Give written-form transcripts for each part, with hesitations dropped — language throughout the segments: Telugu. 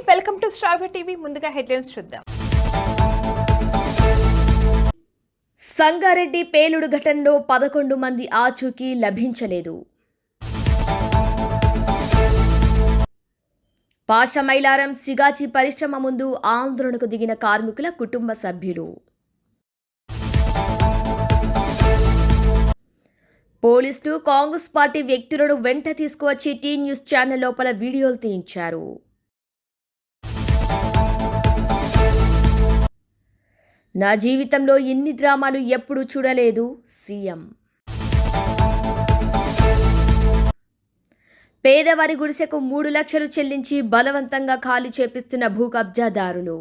Welcome to star TV. ముందుగా హెడ్లైన్స్ చూద్దాం. సంగారెడ్డి పేలుడు ఘటనలో 11 మంది ఆచూకీ లభించలేదు. పాషమైలారం సిగాచి పరిశ్రమ ముందు ఆందోళనకు దిగిన కార్మికుల కుటుంబ సభ్యులు. పోలీసులు కాంగ్రెస్ పార్టీ వ్యక్తులను వెంట తీసుకువచ్చి టీ న్యూస్ ఛానల్ లోపల వీడియోలు తీయించారు. నా జీవితంలో ఇన్ని డ్రామాలు ఎప్పుడూ చూడలేదు సీఎం. పేదవారి గుడిసెకు 3 లక్షలు చెల్లించి బలవంతంగా ఖాళీ చేపిస్తున్న భూ కబ్జాదారులు.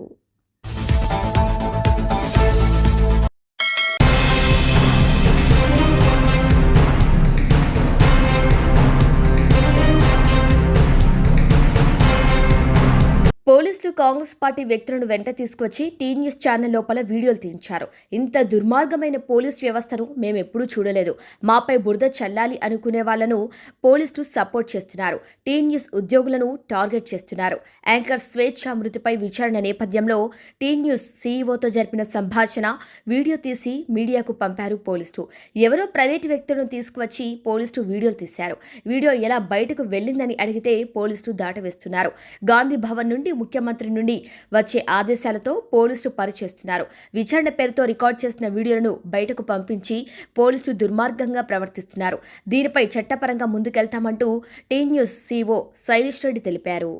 పోలీసులు కాంగ్రెస్ పార్టీ వ్యక్తులను వెంట తీసుకొచ్చి టీ న్యూస్ ఛానల్ లోపల వీడియోలు తీయించారు. ఇంత దుర్మార్గమైన పోలీస్ వ్యవస్థను మేమెప్పుడూ చూడలేదు. మాపై బురద చల్లాలి అనుకునే వాళ్లను పోలీసులు సపోర్ట్ చేస్తున్నారు. టీ న్యూస్ ఉద్యోగులను టార్గెట్ చేస్తున్నారు. యాంకర్ స్వేచ్ఛ మృతిపై విచారణ నేపథ్యంలో టీ న్యూస్ సీఈఓతో జరిపిన సంభాషణ వీడియో తీసి మీడియాకు పంపారు పోలీసులు. ఎవరో ప్రైవేటు వ్యక్తులను తీసుకువచ్చి పోలీసులు వీడియోలు తీశారు. వీడియో ఎలా బయటకు వెళ్లిందని అడిగితే పోలీసులు దాటవేస్తున్నారు. గాంధీ భవన్ నుండి ముఖ్యమంత్రి నుండి వచ్చే ఆదేశాలతో పోలీసులు పనిచేస్తున్నారు. విచారణ పేరుతో రికార్డ్ చేసిన వీడియోలను బయటకు పంపించి పోలీసులు దుర్మార్గంగా ప్రవర్తిస్తున్నారు. దీనిపై చట్టపరంగా ముందుకెళ్తామంటూ T News CEO Shailesh Reddy తెలిపారు.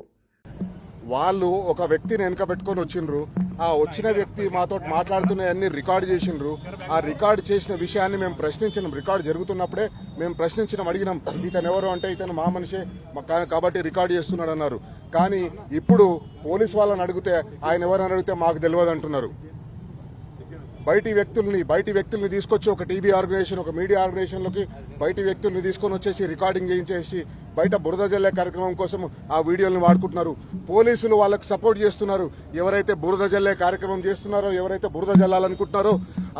వాళ్ళు ఒక వ్యక్తిని వెనక పెట్టుకొని వచ్చిండ్రు. ఆ వచ్చిన వ్యక్తి మాతో మాట్లాడుతున్నవన్నీ రికార్డ్ చేసిండ్రు. ఆ రికార్డ్ చేసిన విషయాన్ని మేము ప్రశ్నించినాం. రికార్డ్ జరుగుతున్నప్పుడే మేము ప్రశ్నించడం, అడిగినాం ఇతను ఎవరు అంటే ఇతను మా మనిషే కాబట్టి రికార్డ్ చేస్తున్నాడు అన్నారు. కానీ ఇప్పుడు పోలీస్ వాళ్ళని అడిగితే ఆయన ఎవరని అడిగితే మాకు తెలియదు అంటున్నారు. బయటి వ్యక్తుల్ని తీసుకొచ్చి ఒక టీవీ ఆర్గనైజేషన్, ఒక మీడియా ఆర్గనైజేషన్లోకి బయటి వ్యక్తుల్ని తీసుకొని వచ్చేసి రికార్డింగ్ చేయించేసి బయట బురద జల్లే కార్యక్రమం కోసం ఆ వీడియోలను వాడుకుంటున్నారు. పోలీసులు వాళ్ళకు సపోర్ట్ చేస్తున్నారు. ఎవరైతే బురద జల్లే కార్యక్రమం చేస్తున్నారో, ఎవరైతే బురద జల్లాలనుకుంటున్నారో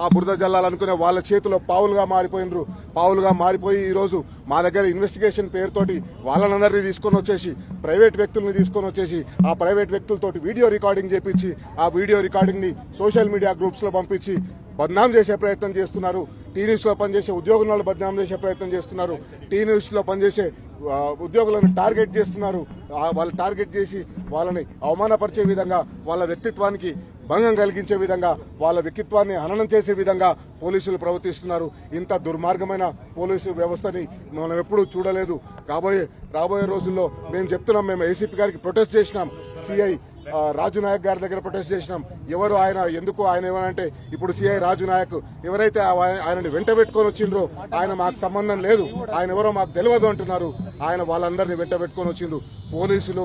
ఆ బురద జల్లాలనుకునే వాళ్ళ చేతిలో పావులుగా మారిపోయి ఈరోజు మా దగ్గర ఇన్వెస్టిగేషన్ పేరుతోటి వాళ్ళనందరినీ తీసుకొని వచ్చేసి ప్రైవేట్ వ్యక్తుల్ని తీసుకొని వచ్చేసి ఆ ప్రైవేట్ వ్యక్తులతోటి వీడియో రికార్డింగ్ చేపించి ఆ వీడియో రికార్డింగ్ ని సోషల్ మీడియా గ్రూప్స్ లో పంపించి బద్నాం చేసే ప్రయత్నం చేస్తున్నారు. టీ న్యూస్ లో పనిచేసే ఉద్యోగులను బద్నాం చేసే ప్రయత్నం చేస్తున్నారు. టీ న్యూస్ లో పనిచేసే ఉద్యోగులను టార్గెట్ చేస్తున్నారు. వాళ్ళు టార్గెట్ చేసి వాళ్ళని అవమానపరిచే విధంగా, వాళ్ళ వ్యక్తిత్వానికి భంగం కలిగించే విధంగా, వాళ్ళ వ్యక్తిత్వాన్ని హననం చేసే విధంగా పోలీసులు ప్రవర్తిస్తున్నారు. ఇంత దుర్మార్గమైన పోలీసు వ్యవస్థని మనం ఎప్పుడూ చూడలేదు. రాబోయే రోజుల్లో మేము చెప్తున్నాం. మేము ఏసీపీ గారికి ప్రొటెస్ట్ చేసినాం. సిఐ రాజు నాయక్ గారి దగ్గర ప్రొటెస్ట్ చేసినాం. ఎవరు ఆయన, ఎందుకు ఆయన ఏమనంటే ఇప్పుడు సిఐ రాజు నాయక్ ఎవరైతే ఆయనని వెంట పెట్టుకొని వచ్చిండ్రో ఆయన మాకు సంబంధం లేదు, ఆయన ఎవరో మాకు తెలియదు అంటున్నారు. ఆయన వాళ్ళందరినీ వెంట పెట్టుకొని వచ్చిండ్రు. పోలీసులు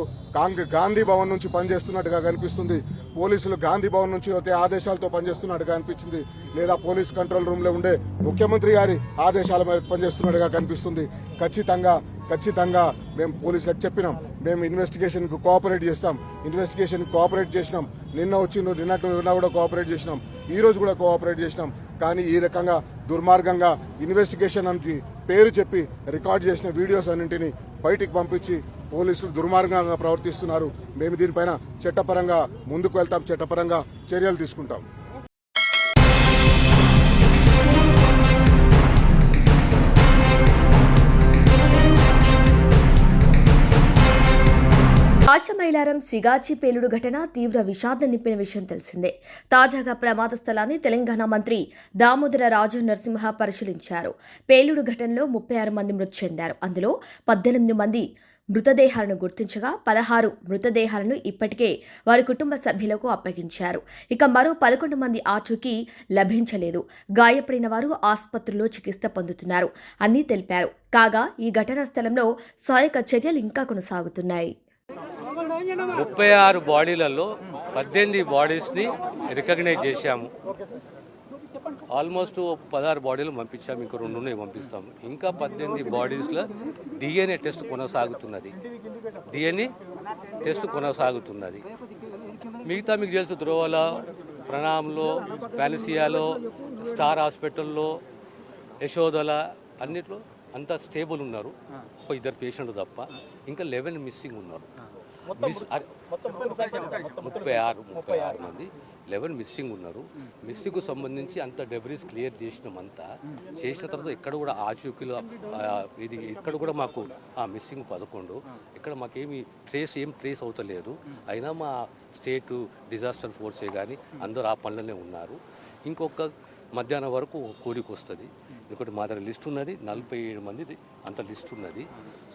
గాంధీ భవన్ నుంచి పనిచేస్తున్నట్టుగా కనిపిస్తుంది. పోలీసులు గాంధీ భవన్ నుంచి వచ్చే ఆదేశాలతో పనిచేస్తున్నట్టుగా అనిపించింది. లేదా పోలీస్ కంట్రోల్ రూమ్ లో ఉండే ముఖ్యమంత్రి గారి ఆదేశాల మీద పనిచేస్తున్నట్టుగా కనిపిస్తుంది. ఖచ్చితంగా మేము పోలీసులకు చెప్పినాం. మేము ఇన్వెస్టిగేషన్ కు కోఆపరేట్ చేస్తాం. ఇన్వెస్టిగేషన్ కోఆపరేట్ చేసినాం. నిన్న కూడా కోఆపరేట్ చేసినాం. ఈ రోజు కూడా కోఆపరేట్ చేసినాం. కానీ ఈ రకంగా దుర్మార్గంగా ఇన్వెస్టిగేషన్ అని పేరు చెప్పి రికార్డ్ చేసిన వీడియోస్ అన్నింటినీ బయటికి పంపించి పోలీసులు దుర్మార్గంగా ప్రవర్తిస్తున్నారు. మేము దీనిపైన చట్టపరంగా ముందుకు వెళ్తాం, చట్టపరంగా చర్యలు తీసుకుంటాం. పాషమైలారం సిగాచి పేలుడు ఘటన తీవ్ర విషాదం నింపిన విషయం తెలిసిందే. తాజాగా ప్రమాద స్థలాన్ని తెలంగాణ మంత్రి దామోదర రాజు నరసింహ పరిశీలించారు. పేలుడు ఘటనలో 36 మంది మృతి చెందారు. అందులో 18 మంది మృతదేహాలను గుర్తించగా 16 మృతదేహాలను ఇప్పటికే వారి కుటుంబ సభ్యులకు అప్పగించారు. ఇక మరో 11 మంది ఆచూకీ లభించలేదు. గాయపడిన వారు ఆసుపత్రుల్లో చికిత్స పొందుతున్నారు అని తెలిపారు. కాగా ఈ ఘటనా స్థలంలో సహాయక చర్యలు ఇంకా కొనసాగుతున్నాయి. 36 బాడీలలో 18 బాడీస్ని రికగ్నైజ్ చేశాము. ఆల్మోస్ట్ 16 బాడీలు పంపించాము. ఇంకో 2 పంపిస్తాము. ఇంకా 18 బాడీస్లో డిఎన్ఏ టెస్ట్ కొనసాగుతున్నది. మిగతా మీకు తెలుసు, ధ్రువల, ప్రణామ్లో, పానసియాలో, స్టార్ హాస్పిటల్లో, యశోదల అన్నిట్లో అంతా స్టేబుల్ ఉన్నారు. ఒక 2 పేషెంట్లు తప్ప ఇంకా 11 మిస్సింగ్ ఉన్నారు. ముప్పై ఆరు మంది 11 మిస్సింగ్ ఉన్నారు. మిస్సింగ్కు సంబంధించి అంత డెబ్రీస్ క్లియర్ చేసినామంతా. చేసిన తర్వాత ఇక్కడ కూడా ఆచూకీలో ఇది ఇక్కడ కూడా మాకు మిస్సింగ్ 11. ఇక్కడ మాకేమి ట్రేస్ అవుతలేదు. అయినా మా స్టేట్ డిజాస్టర్ ఫోర్సే కానీ అందరూ ఆ పనులనే ఉన్నారు. ఇంకొక మధ్యాహ్నం వరకు కూలికి వస్తుంది. ఇంకోటి మా దగ్గర లిస్ట్ ఉన్నది 47 మందిది అంత లిస్ట్ ఉన్నది.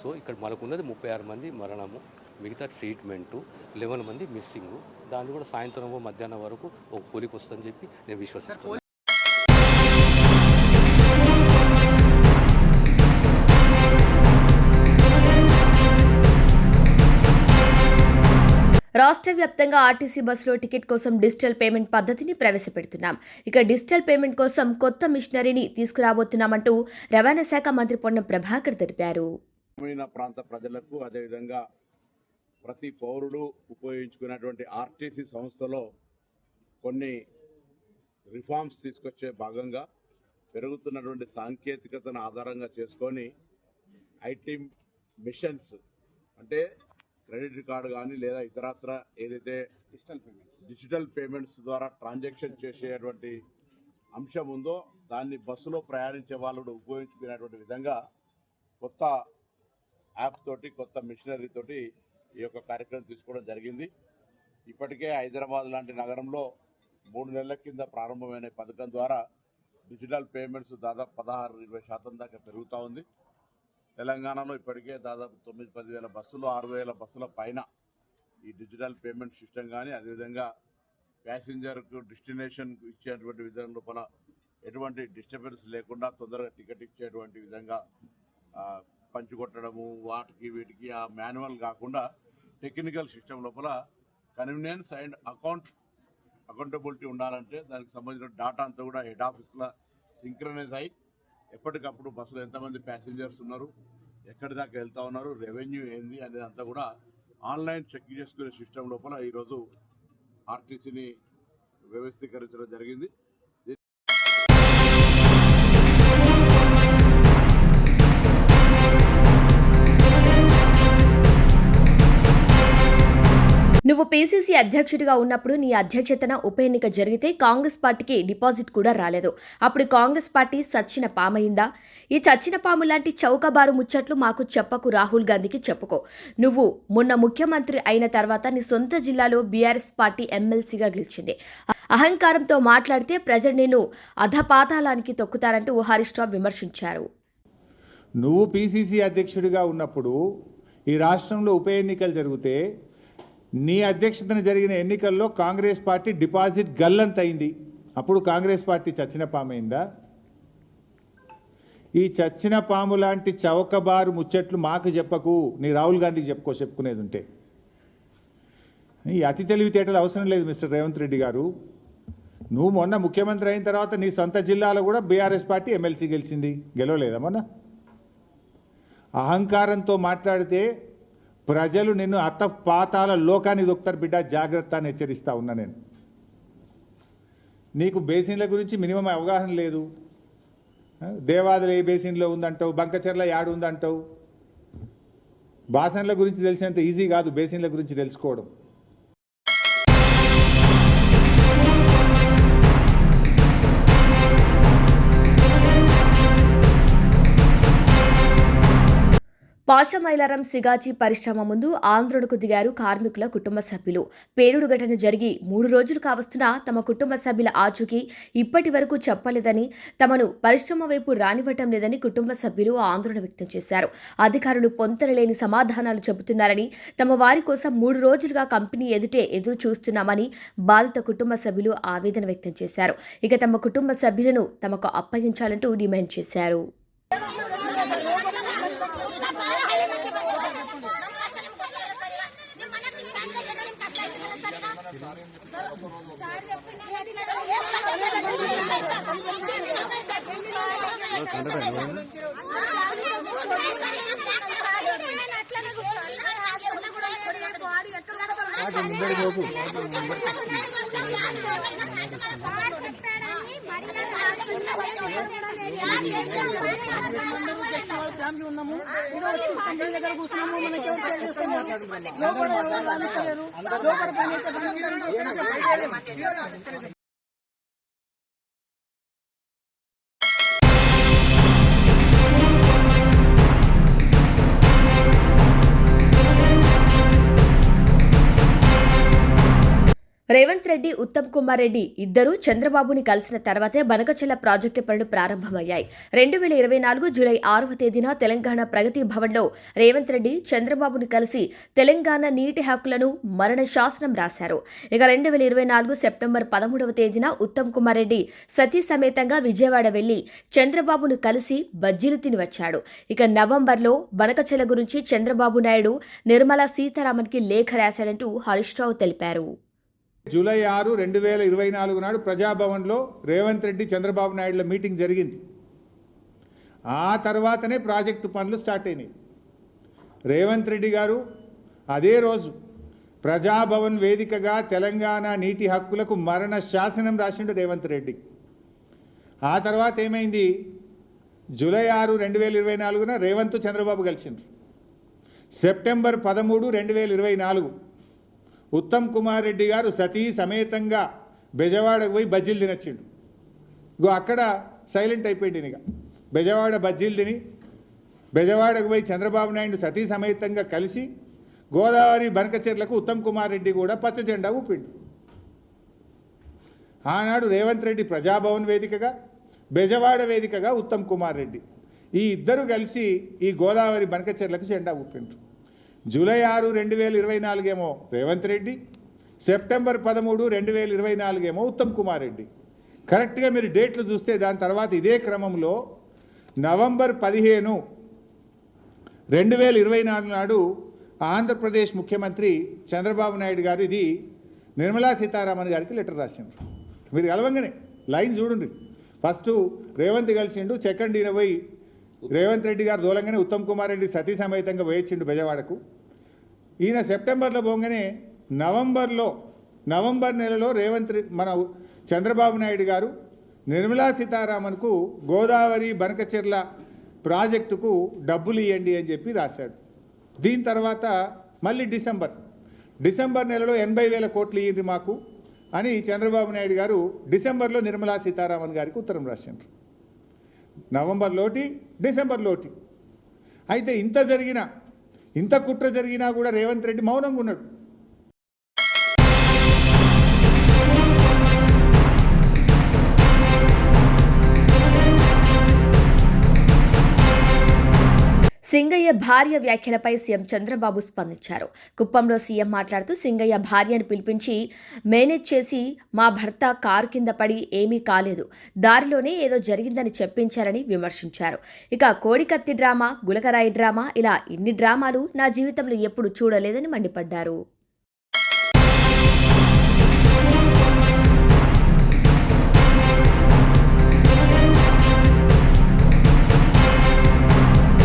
సో ఇక్కడ మనకున్నది 36 మంది మరణము, మిగతా ట్రీట్మెంటు, 11 మంది మిస్సింగ్. దాన్ని కూడా సాయంత్రం మధ్యాహ్నం వరకు ఒక కూలికి వస్తుందని చెప్పి నేను విశ్వసిస్తున్నాను. రాష్ట్ర వ్యాప్తంగా ఆర్టీసీ బస్సులో టికెట్ కోసం డిజిటల్ పేమెంట్ పద్ధతిని ప్రవేశపెడుతున్నాం. ఇక డిజిటల్ పేమెంట్ కోసం కొత్త మిషనరీని తీసుకురాబోతున్నామంటూ రవాణా శాఖ మంత్రి పొన్నం ప్రభాకర్ తెలిపారు. గ్రామీణ ప్రాంత ప్రజలకు అదేవిధంగా ప్రతి పౌరుడు ఉపయోగించుకునేటువంటి ఆర్టీసీ సంస్థలో కొన్ని రిఫార్మ్స్ తీసుకొచ్చే భాగంగా పెరుగుతున్నటువంటి సాంకేతికతను ఆధారంగా చేసుకొని ఐటీ మిషన్స్ అంటే క్రెడిట్ కార్డు కానీ లేదా ఇతరత్ర ఏదైతే డిజిటల్ పేమెంట్స్ ద్వారా ట్రాన్సాక్షన్ చేసేటువంటి అంశం ఉందో దాన్ని బస్సులో ప్రయాణించే వాళ్ళు ఉపయోగించుకునేటువంటి విధంగా కొత్త యాప్ తోటి కొత్త మిషనరీ తోటి ఈ యొక్క కార్యక్రమం తీసుకోవడం జరిగింది. ఇప్పటికే హైదరాబాద్ లాంటి నగరంలో 3 నెలల కింద ప్రారంభమైన పథకం ద్వారా డిజిటల్ పేమెంట్స్ దాదాపు 16-20% దాకా పెరుగుతూ ఉంది. తెలంగాణలో ఇప్పటికే దాదాపు 9-10 వేల బస్సులు 6,000 బస్సుల పైన ఈ డిజిటల్ పేమెంట్ సిస్టమ్ కానీ అదేవిధంగా ప్యాసింజర్కు డెస్టినేషన్ ఇచ్చేటువంటి విధానం లోపల ఎటువంటి డిస్టర్బెన్స్ లేకుండా తొందరగా టికెట్ ఇచ్చేటువంటి విధంగా పంచుకొట్టడము వాటికి వీటికి ఆ మాన్యువల్ కాకుండా టెక్నికల్ సిస్టమ్ లోపల కన్వీనియన్స్ అండ్ అకౌంటబిలిటీ ఉండాలంటే దానికి సంబంధించిన డాటా అంతా కూడా హెడ్ ఆఫీస్లో సింక్రనైజ్ అయ్యి ఎప్పటికప్పుడు బస్సులో ఎంతమంది ప్యాసింజర్స్ ఉన్నారు, ఎక్కడి దాకా వెళ్తా ఉన్నారు, రెవెన్యూ ఏంది అనేది అంతా కూడా ఆన్లైన్ చెక్ చేసుకునే సిస్టమ్ లోపల ఈరోజు ఆర్టీసీని వ్యవస్థీకరించడం జరిగింది. నువ్వు పీసీసీ అధ్యక్షుడిగా ఉన్నప్పుడు నీ అధ్యక్షతన ఉప ఎన్నిక జరిగితే కాంగ్రెస్ పార్టీకి డిపాజిట్ కూడా రాలేదు. అప్పుడు కాంగ్రెస్ పార్టీ చచ్చిన పామైందా? ఈ చచ్చిన పాము లాంటి చౌకబారు ముచ్చట్లు మాకు చెప్పకు, రాహుల్ గాంధీకి చెప్పుకో. నువ్వు మొన్న ముఖ్యమంత్రి అయిన తర్వాత నీ సొంత జిల్లాలో బీఆర్ఎస్ పార్టీ ఎమ్మెల్సీగా గెలిచింది. అహంకారంతో మాట్లాడితే ప్రజలు నిన్ను అధపాతాళానికి తొక్కుతారంటూ హరీష్ రావు విమర్శించారు. నువ్వు పీసీసీ అధ్యక్షుడిగా ఉన్నప్పుడు ఈ రాష్ట్రంలో ఉప ఎన్నికలు జరిగితే నీ అధ్యక్షతన జరిగిన ఎన్నికల్లో కాంగ్రెస్ పార్టీ డిపాజిట్ గల్లంతైంది. అప్పుడు కాంగ్రెస్ పార్టీ చచ్చిన పామైందా? ఈ చచ్చిన పాము లాంటి చౌకబారు ముచ్చట్లు మాకు చెప్పకు, నీ రాహుల్ గాంధీకి చెప్పుకునేది ఉంటే. ఈ అతి తెలివితేటలు అవసరం లేదు మిస్టర్ రేవంత్ రెడ్డి గారు. నువ్వు మొన్న ముఖ్యమంత్రి అయిన తర్వాత నీ సొంత జిల్లాలో కూడా బీఆర్ఎస్ పార్టీ ఎమ్మెల్సీ గెలిచింది, గెలవలేదా మొన్న? అహంకారంతో మాట్లాడితే ప్రజలు నిన్ను అత్తపాతాల లోకానికి దొక్కుతారు బిడ్డ, జాగ్రత్త అని హెచ్చరిస్తా ఉన్నా నేను. నీకు బేసిన్ల గురించి మినిమం అవగాహన లేదు. దేవాదులు ఏ బేసిన్లో ఉందంటావు, బంకచెర్ల యాడు ఉందంటావు. బాసన్ల గురించి తెలిసినంత ఈజీ కాదు బేసిన్ల గురించి తెలుసుకోవడం. పాషమైలారం సిగాచి పరిశ్రమ ముందు ఆందోళనకు దిగారు కార్మికుల కుటుంబ సభ్యులు. పేలుడు ఘటన జరిగి 3 రోజులు కావస్తున్నా తమ కుటుంబ సభ్యుల ఆచూకీ ఇప్పటి వరకు చెప్పలేదని, తమను పరిశ్రమ వైపు రానివ్వటం లేదని కుటుంబ సభ్యులు ఆందోళన వ్యక్తం చేశారు. అధికారులు పొంతనలేని సమాధానాలు చెబుతున్నారని, తమ వారి కోసం 3 రోజులుగా కంపెనీ ఎదురు చూస్తున్నామని బాధిత కుటుంబ సభ్యులు ఆవేదన వ్యక్తం చేశారు. ఇక తమ కుటుంబ సభ్యులను తమకు అప్పగించాలంటూ డిమాండ్ చేశారు. ఫ్యామిలీ ఉన్నాము కంపెనీ దగ్గర కూర్చున్నాము మనకి ఎవరు తెలియజేస్తున్నారు లోపల ఎవరు రాణిస్తలేరు లోపల పని అయితే రేవంత్ రెడ్డి, ఉత్తమ్ కుమార్ రెడ్డి ఇద్దరూ చంద్రబాబుని కలిసిన తర్వాతే బనకచెర్ల ప్రాజెక్టు పనులు ప్రారంభమయ్యాయి. 2024 జూలై 6వ తేదీన తెలంగాణ ప్రగతి భవన్లో రేవంత్ రెడ్డి చంద్రబాబుని కలిసి తెలంగాణ నీటి హక్కులను మరణ శాసనం రాశారు. ఇక 2024 సెప్టెంబర్ 13వ తేదీన ఉత్తమ్ కుమార్ రెడ్డి సతీ సమేతంగా విజయవాడ వెళ్లి చంద్రబాబును కలిసి బజ్జీలు తిని వచ్చాడు. ఇక నవంబర్లో బనకచెర్ల గురించి చంద్రబాబు నాయుడు నిర్మలా సీతారామన్కి లేఖ రాశాడంటూ హరీష్ రావు తెలిపారు. జూలై 6, 2024 నాడు ప్రజాభవన్లో రేవంత్ రెడ్డి, చంద్రబాబు నాయుడుల మీటింగ్ జరిగింది. ఆ తర్వాతనే ప్రాజెక్టు పనులు స్టార్ట్ అయినాయి. రేవంత్ రెడ్డి గారు అదే రోజు ప్రజాభవన్ వేదికగా తెలంగాణ నీటి హక్కులకు మరణ శాసనం రాసిండు రేవంత్ రెడ్డి. ఆ తర్వాత ఏమైంది? జూలై 6, 2024న రేవంత్, చంద్రబాబు కలిసిండ్రు. సెప్టెంబర్ 13, 2024 ఉత్తమ్ కుమార్ రెడ్డి గారు సతీ సమేతంగా బెజవాడకు పోయి బజ్జీలు తినొచ్చిండు. అక్కడ సైలెంట్ అయిపోయింది. ఇక బెజవాడ బజ్జీలు తిని బెజవాడకు పోయి చంద్రబాబు నాయుడు సతీ సమేతంగా కలిసి గోదావరి బనకచెర్లకు ఉత్తమ్ కుమార్ రెడ్డి కూడా పచ్చ జెండా ఊపిండు. ఆనాడు రేవంత్ రెడ్డి ప్రజాభవన్ వేదికగా, బెజవాడ వేదికగా ఉత్తమ్ కుమార్ రెడ్డి ఈ ఇద్దరు కలిసి ఈ గోదావరి బనకచెర్లకు జెండా ఊపిండ్రు. జూలై 6, 2024 ఏమో రేవంత్ రెడ్డి, సెప్టెంబర్ 13, 2024 ఏమో ఉత్తమ్ కుమార్ రెడ్డి. కరెక్ట్గా మీరు డేట్లు చూస్తే దాని తర్వాత ఇదే క్రమంలో నవంబర్ 15, 2024 నాడు ఆంధ్రప్రదేశ్ ముఖ్యమంత్రి చంద్రబాబు నాయుడు గారు ఇది నిర్మలా సీతారామన్ గారికి లెటర్ రాసిండ్రు. మీరు కలవంగానే లైన్ చూడండి. ఫస్ట్ రేవంత్ కలిసిండు, సెకండ్ ఈయన పోయి రేవంత్ రెడ్డి గారు దూలంగానే ఉత్తమ్ కుమార్ రెడ్డి సతీ సమేతంగా వేయించిండు బెజవాడకు. ఈయన సెప్టెంబర్లో పోగానే నవంబర్ నెలలో మన చంద్రబాబు నాయుడు గారు నిర్మలా సీతారామన్కు గోదావరి బనకచెర్ల ప్రాజెక్టుకు డబ్బులు ఇవ్వండి అని చెప్పి రాశాడు. దీని తర్వాత మళ్ళీ డిసెంబర్ నెలలో 80,000 కోట్లు ఇవ్వండి మాకు అని చంద్రబాబు నాయుడు గారు డిసెంబర్లో నిర్మలా సీతారామన్ గారికి ఉత్తరం రాసిండ్రు. నవంబర్లోటి, డిసెంబర్లోటి. అయితే ఇంత కుట్ర జరిగినా కూడా రేవంత్ రెడ్డి మౌనంగా ఉన్నాడు. సింగయ్య భార్య వ్యాఖ్యలపై సీఎం చంద్రబాబు స్పందించారు. కుప్పంలో సీఎం మాట్లాడుతూ సింగయ్య భార్యను పిలిపించి మేనేజ్ చేసి మా భర్త కారు కింద పడి ఏమీ కాలేదు, దారిలోనే ఏదో జరిగిందని చెప్పించారని విమర్శించారు. ఇక కోడికత్తి డ్రామా, గులకరాయి డ్రామా ఇలా ఇన్ని డ్రామాలు నా జీవితంలో ఎప్పుడు చూడలేదని మండిపడ్డారు.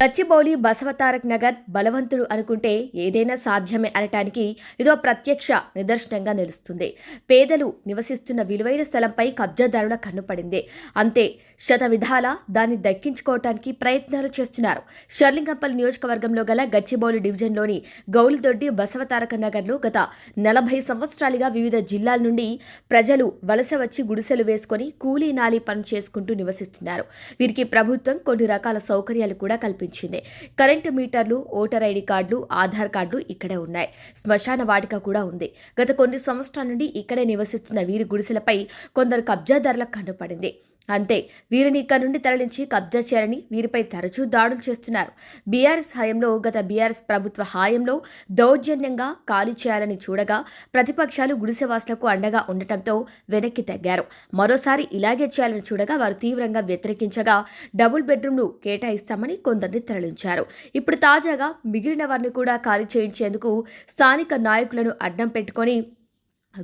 గచ్చిబౌలి, బసవతారక్ నగర్ బలవంతుడు అనుకుంటే ఏదైనా సాధ్యమే అనటానికి ఇదో ప్రత్యక్ష నిదర్శనంగా నిలుస్తుంది. పేదలు నివసిస్తున్న విలువైన స్థలంపై కబ్జాదారుల కన్నుపడింది. అంతే, శతవిధాల దాన్ని దక్కించుకోవటానికి ప్రయత్నాలు చేస్తున్నారు. షర్లింగంపల్లి నియోజకవర్గంలో గల గచ్చిబౌలి డివిజన్లోని గౌలిదొడ్డి, బసవతారక నగర్లో గత 40 సంవత్సరాలుగా వివిధ జిల్లాల నుండి ప్రజలు వలస వచ్చి గుడిసెలు వేసుకుని కూలీ నాలీ పనులు చేసుకుంటూ నివసిస్తున్నారు. వీరికి ప్రభుత్వం కొన్ని రకాల సౌకర్యాలు కూడా కల్పించింది. కరెంటు మీటర్లు, ఓటర్ ఐడి కార్డులు, ఆధార్ కార్డులు ఇక్కడే ఉన్నాయి. శ్మశాన వాటిక కూడా ఉంది. గత కొన్ని సంవత్సరాల నుండి ఇక్కడే నివసిస్తున్న వీరి గుడిసెలపై కొందరు కబ్జాదారులకు కన్నుపడింది. అంతే, వీరిని ఇక్కడి నుండి తరలించి కబ్జా చేయాలని వీరిపై తరచూ దాడులు చేస్తున్నారు. బీఆర్ఎస్ హయాంలో, గత బీఆర్ఎస్ ప్రభుత్వ హయాంలో దౌర్జన్యంగా ఖాళీ చేయాలని చూడగా ప్రతిపక్షాలు గుడిసెవాసులకు అండగా ఉండటంతో వెనక్కి తగ్గారు. మరోసారి ఇలాగే చేయాలని చూడగా వారు తీవ్రంగా వ్యతిరేకించగా డబుల్ బెడ్రూమ్లు కేటాయిస్తామని కొందరిని తరలించారు. ఇప్పుడు తాజాగా మిగిలిన వారిని కూడా ఖాళీ చేయించేందుకు స్థానిక నాయకులను అడ్డం పెట్టుకొని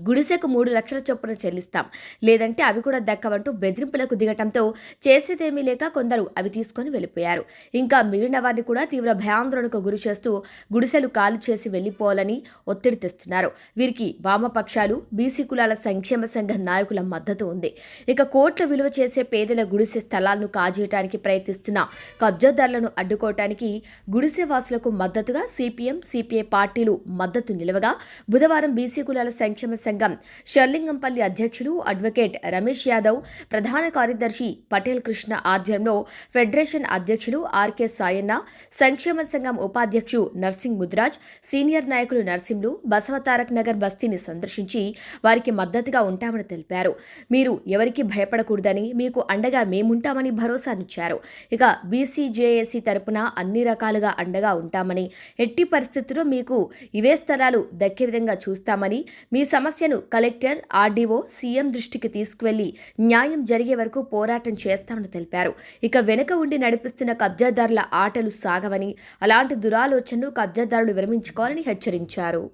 గుడిసెకు 3 లక్షల చొప్పున చెల్లిస్తాం, లేదంటే అవి కూడా దక్కవంటూ బెదిరింపులకు దిగటంతో చేసేదేమీ లేక కొందరు అవి తీసుకొని వెళ్ళిపోయారు. ఇంకా మిగిలిన వారిని కూడా తీవ్ర భయాందోళనకు గురి చేస్తూ గుడిసెలు ఖాళీ చేసి వెళ్లిపోవాలని ఒత్తిడి తెస్తున్నారు. వీరికి వామపక్షాలు, బీసీ కులాల సంక్షేమ సంఘ నాయకుల మద్దతు ఉంది. ఇక కోట్ల విలువ చేసే పేదల గుడిసె స్థలాలను కాజేయడానికి ప్రయత్నిస్తున్న కబ్జాదారులను అడ్డుకోవటానికి గుడిసె వాసులకు మద్దతుగా సిపిఎం, సిపిఐ పార్టీలు మద్దతు నిలవగా బుధవారం బీసీ కులాల సంక్షేమ సంఘం షర్లింగంపల్లి అధ్యక్షులు అడ్వకేట్ రమేష్ యాదవ్, ప్రధాన కార్యదర్శి పటేల్ కృష్ణ ఆధ్వర్యంలో ఫెడరేషన్ అధ్యక్షులు ఆర్కే సాయన్న, సంక్షేమ సంఘం ఉపాధ్యక్షుడు నర్సింగ్ ముద్రాజ్, సీనియర్ నాయకులు నర్సింలు బసవతారక్ నగర్ బస్తీని సందర్శించి వారికి మద్దతుగా ఉంటామని తెలిపారు. మీరు ఎవరికి భయపడకూడదని, మీకు అండగా మేముంటామని భరోసానిచ్చారు. ఇక బీసీజేఏసీ తరపున అన్ని రకాలుగా అండగా ఉంటామని, ఎట్టి పరిస్థితుల్లో మీకు ఇవే స్థలాలు దక్కే విధంగా చూస్తామని, మీ సమస్యను కలెక్టర్, ఆర్డీఓ, సీఎం దృష్టికి తీసుకువెళ్లి న్యాయం జరిగే వరకు పోరాటం చేస్తామని తెలిపారు. ఇక వెనుక ఉండి నడిపిస్తున్న కబ్జాదారుల ఆటలు సాగవని, అలాంటి దురాలోచనను కబ్జాదారులు విరమించుకోవాలని హెచ్చరించారు.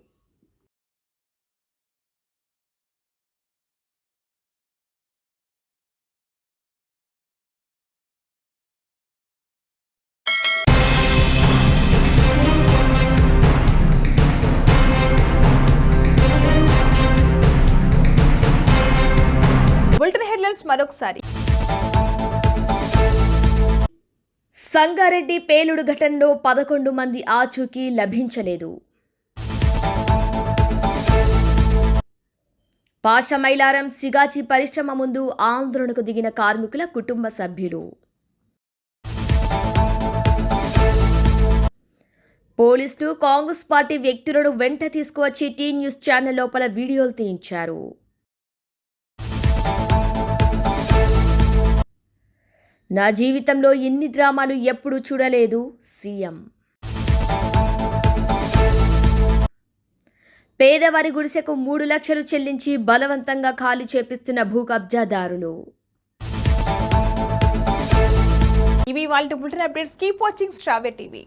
బులెటిన్ హెడ్లైన్స్ మరొకసారి. సంగారెడ్డి పేలుడు ఘటనలో 11 మంది ఆచూకీ లభించలేదు. పాషమైలారం సిగాచి పరిశ్రమ ముందు ఆందోళనకు దిగిన కార్మికుల కుటుంబ సభ్యులు. పోలీసులు కాంగ్రెస్ పార్టీ వ్యక్తులను వెంట తీసుకువచ్చి టీ న్యూస్ ఛానల్ లోపల వీడియోలు తీయించారు. నా జీవితంలో ఇన్ని డ్రామాలు ఎప్పుడూ చూడలేదు సీఎం. పేదవారి గుడిసెకు 3 లక్షలు చెల్లించి బలవంతంగా ఖాళీ చేపిస్తున్న భూ కబ్జాదారులు. ఇవి వాళ్ళ బులెటిన్ అప్డేట్స్. కీప్ వాచింగ్ శ్రావ్య టీవీ.